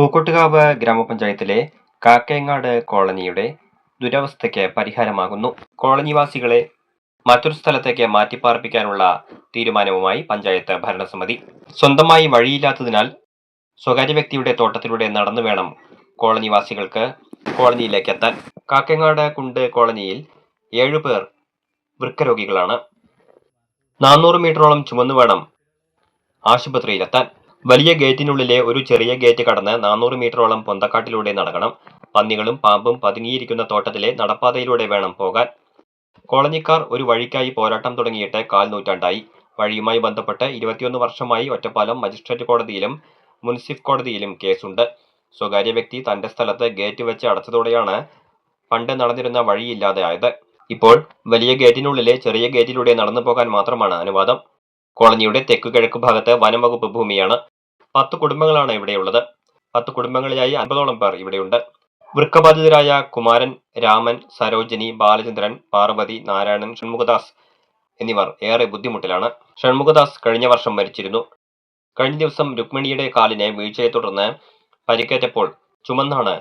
പൂക്കോട്ടുകാവ് ഗ്രാമപഞ്ചായത്തിലെ കാക്കയങ്ങാട് കോളനിയുടെ ദുരവസ്ഥയ്ക്ക് പരിഹാരമാകുന്നു. കോളനിവാസികളെ മറ്റൊരു സ്ഥലത്തേക്ക് മാറ്റിപ്പാർപ്പിക്കാനുള്ള തീരുമാനവുമായി പഞ്ചായത്ത് ഭരണസമിതി. സ്വന്തമായി വഴിയില്ലാത്തതിനാൽ സ്വകാര്യ വ്യക്തിയുടെ തോട്ടത്തിലൂടെ നടന്നു വേണം കോളനിവാസികൾക്ക് കോളനിയിലേക്ക് എത്താൻ. കാക്കയങ്ങാട് കുണ്ട് കോളനിയിൽ 7 പേർ വൃക്കരോഗികളാണ്. 400 മീറ്ററോളം ചുമന്നു വേണം ആശുപത്രിയിലെത്താൻ. വലിയ ഗേറ്റിനുള്ളിലെ ഒരു ചെറിയ ഗേറ്റ് കടന്ന് 400 മീറ്ററോളം പൊന്തക്കാട്ടിലൂടെ നടക്കണം. പന്നികളും പാമ്പും പതുങ്ങിയിരിക്കുന്ന തോട്ടത്തിലെ നടപ്പാതയിലൂടെ വേണം പോകാൻ. കോളനിക്കാർ ഒരു വഴിക്കായി പോരാട്ടം തുടങ്ങിയിട്ട് 1/4 നൂറ്റാണ്ടായി. വഴിയുമായി ബന്ധപ്പെട്ട് 21 വർഷമായി ഒറ്റപ്പാലം മജിസ്ട്രേറ്റ് കോടതിയിലും മുൻസിഫ് കോടതിയിലും കേസുണ്ട്. സ്വകാര്യ വ്യക്തി തന്റെ സ്ഥലത്ത് ഗേറ്റ് വെച്ച് അടച്ചതോടെയാണ് പണ്ട് നടന്നിരുന്ന വഴിയില്ലാതെ ആയത്. ഇപ്പോൾ വലിയ ഗേറ്റിനുള്ളിലെ ചെറിയ ഗേറ്റിലൂടെ നടന്നു പോകാൻ മാത്രമാണ് അനുവാദം. കോളനിയുടെ തെക്കു കിഴക്ക് ഭാഗത്ത് വനംവകുപ്പ് ഭൂമിയാണ്. 10 കുടുംബങ്ങളാണ് ഇവിടെയുള്ളത്. 10 കുടുംബങ്ങളിലായി 50ഓളം പേർ ഇവിടെയുണ്ട്. വൃക്കബാധിതരായ കുമാരൻ, രാമൻ, സരോജിനി, ബാലചന്ദ്രൻ, പാർവതി, നാരായണൻ, ഷൺമുഖദാസ് എന്നിവർ ഏറെ ബുദ്ധിമുട്ടിലാണ്. ഷൺമുഖദാസ് കഴിഞ്ഞ വർഷം മരിച്ചിരുന്നു. കഴിഞ്ഞ ദിവസം രുക്മിണിയുടെ കാലിനെ വീഴ്ചയെ തുടർന്ന് പരിക്കേറ്റപ്പോൾ ചുമന്നാണ്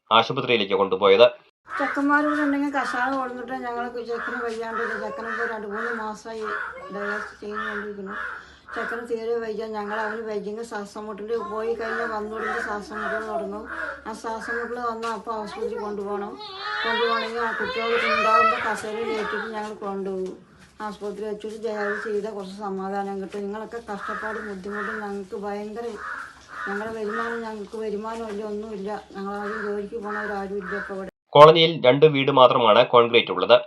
ആശുപത്രിയിലേക്ക് കൊണ്ടുപോയത്. ചെക്കന്മാരോടുണ്ടെങ്കിൽ കഷായം കൊടുത്തിട്ട് ഞങ്ങൾക്ക് ചെക്കന് വയ്യാണ്ട് ചെക്കനിപ്പോൾ 2-3 മാസമായി ഡയാലിസിസ് ചെയ്യുന്നുകൊണ്ടിരിക്കുന്നു. ചെക്കന് തീരെ വയ്യ. ഞങ്ങൾ അവന് വയ്യെങ്കിൽ ശ്വാസം മുട്ടിൽ പോയി കഴിഞ്ഞാൽ വന്നുകൊടുത്ത് ശ്വാസം മുട്ടൽ തുടങ്ങും. ആ ശ്വാസം മുട്ടൽ വന്നാൽ അപ്പോൾ ആശുപത്രി കൊണ്ടുപോകണമെങ്കിൽ ആ കുട്ടികൾക്ക് ഉണ്ടാകുമ്പോൾ കസേരയിൽ ഏറ്റിട്ട് ഞങ്ങൾ കൊണ്ടുപോകും. ആശുപത്രി വെച്ചിട്ട് ഡയാലിസിസ് ചെയ്താൽ കുറച്ച് സമാധാനം കിട്ടും. നിങ്ങളൊക്കെ കഷ്ടപ്പാടും ബുദ്ധിമുട്ടും ഞങ്ങൾക്ക് ഭയങ്കര. ഞങ്ങൾക്ക് വരുമാനമില്ല, ഒന്നുമില്ല. ഞങ്ങളാരും ജോലിക്ക് പോകുന്നവരാരും ഇല്ല. ഇപ്പോൾ ഇവിടെ കോളനിയിൽ 2 വീട് മാത്രമാണ് കോൺക്രീറ്റ് ഉള്ളത്.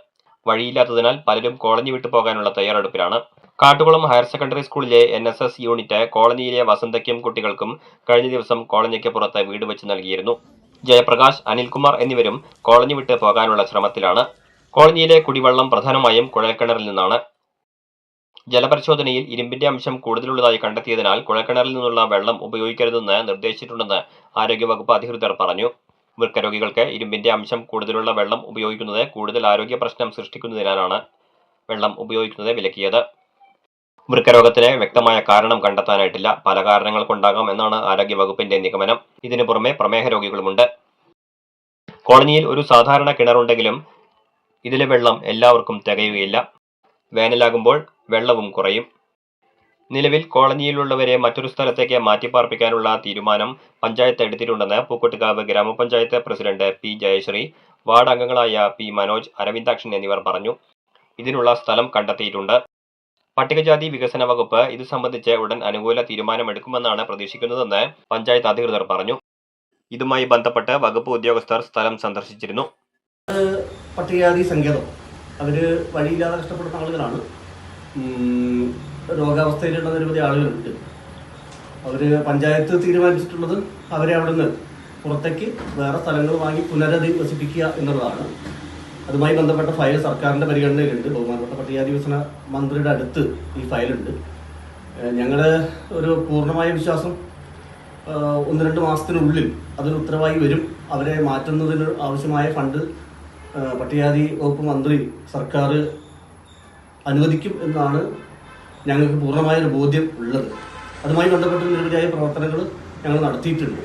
വഴിയില്ലാത്തതിനാൽ പലരും കോളനി വിട്ടു പോകാനുള്ള തയ്യാറെടുപ്പിലാണ്. കാട്ടുകുളം ഹയർ സെക്കൻഡറി സ്കൂളിലെ NSS യൂണിറ്റ് കോളനിയിലെ വസന്തയ്ക്കും കുട്ടികൾക്കും കഴിഞ്ഞ ദിവസം കോളനിക്ക് പുറത്ത് വീട് വെച്ച് നൽകിയിരുന്നു. ജയപ്രകാശ്, അനിൽകുമാർ എന്നിവരും കോളനി വിട്ട് പോകാനുള്ള ശ്രമത്തിലാണ്. കോളനിയിലെ കുടിവെള്ളം പ്രധാനമായും കുഴൽക്കിണറിൽ നിന്നാണ്. ജലപരിശോധനയിൽ ഇരുമ്പിന്റെ അംശം കൂടുതലുള്ളതായി കണ്ടെത്തിയതിനാൽ കുഴൽക്കിണറിൽ നിന്നുള്ള വെള്ളം ഉപയോഗിക്കരുതെന്ന് നിർദ്ദേശിച്ചിട്ടുണ്ടെന്ന് ആരോഗ്യവകുപ്പ് അധികൃതർ പറഞ്ഞു. വൃക്കരോഗികൾക്ക് ഇരുമ്പിന്റെ അംശം കൂടുതലുള്ള വെള്ളം ഉപയോഗിക്കുന്നത് കൂടുതൽ ആരോഗ്യ പ്രശ്നം സൃഷ്ടിക്കുന്നതിനാലാണ് വെള്ളം ഉപയോഗിക്കുന്നത് വിലക്കിയത്. വൃക്കരോഗത്തിന് വ്യക്തമായ കാരണം കണ്ടെത്താനായിട്ടില്ല. പല കാരണങ്ങൾ കൊണ്ടാകാം എന്നാണ് ആരോഗ്യവകുപ്പിന്റെ നിഗമനം. ഇതിനു പുറമെ പ്രമേഹ രോഗികളുമുണ്ട്. കോളനിയിൽ ഒരു സാധാരണ കിണറുണ്ടെങ്കിലും ഇതിലെ വെള്ളം എല്ലാവർക്കും തികയുകയില്ല. വേനലാകുമ്പോൾ വെള്ളവും കുറയും. നിലവിൽ കോളനിയിലുള്ളവരെ മറ്റൊരു സ്ഥലത്തേക്ക് മാറ്റിപ്പാർപ്പിക്കാനുള്ള തീരുമാനം പഞ്ചായത്ത് എടുത്തിട്ടുണ്ടെന്ന് പൂക്കോട്ടുകാവ് ഗ്രാമപഞ്ചായത്ത് പ്രസിഡന്റ് P. ജയശ്രീ, വാർഡ് അംഗങ്ങളായ P. മനോജ്, അരവിന്ദാക്ഷൻ എന്നിവർ പറഞ്ഞു. ഇതിനുള്ള സ്ഥലം കണ്ടെത്തിയിട്ടുണ്ട്. പട്ടികജാതി വികസന വകുപ്പ് ഇത് സംബന്ധിച്ച് ഉടൻ അനുകൂല തീരുമാനമെടുക്കുമെന്നാണ് പ്രതീക്ഷിക്കുന്നതെന്ന് പഞ്ചായത്ത് അധികൃതർ പറഞ്ഞു. ഇതുമായി ബന്ധപ്പെട്ട് വകുപ്പ് ഉദ്യോഗസ്ഥർ സ്ഥലം സന്ദർശിച്ചിരുന്നു. പട്ടികജാതി സങ്കേതം അവര് വഴിയില്ലാതെ കഷ്ടപ്പെടുന്ന ആളുകളാണ്. രോഗാവസ്ഥയിലുള്ള നിരവധി ആളുകളുണ്ട്. അവർ പഞ്ചായത്ത് തീരുമാനിച്ചിട്ടുള്ളത് അവരെ അവിടെ നിന്ന് പുറത്തേക്ക് വേറെ സ്ഥലങ്ങൾ വാങ്ങി പുനരധിവസിപ്പിക്കുക എന്നുള്ളതാണ്. അതുമായി ബന്ധപ്പെട്ട ഫയൽ സർക്കാരിൻ്റെ പരിഗണനയിലുണ്ട്. ബഹുമാനപ്പെട്ട പട്ടികജാതി വികസന മന്ത്രിയുടെ അടുത്ത് ഈ ഫയലുണ്ട്. ഞങ്ങൾ ഒരു പൂർണ്ണമായ വിശ്വാസം 1-2 മാസത്തിനുള്ളിൽ അതിന് ഉത്തരവായി വരും. അവരെ മാറ്റുന്നതിന് ആവശ്യമായ ഫണ്ട് പട്ടികജാതി വകുപ്പ് മന്ത്രി സർക്കാർ അനുവദിക്കും എന്നാണ് ഞങ്ങൾക്ക് പൂർണ്ണമായൊരു ബോധ്യം ഉള്ളത്. അതുമായി ബന്ധപ്പെട്ട് നിരവധിയായ പ്രവർത്തനങ്ങൾ ഞങ്ങൾ നടത്തിയിട്ടുണ്ട്.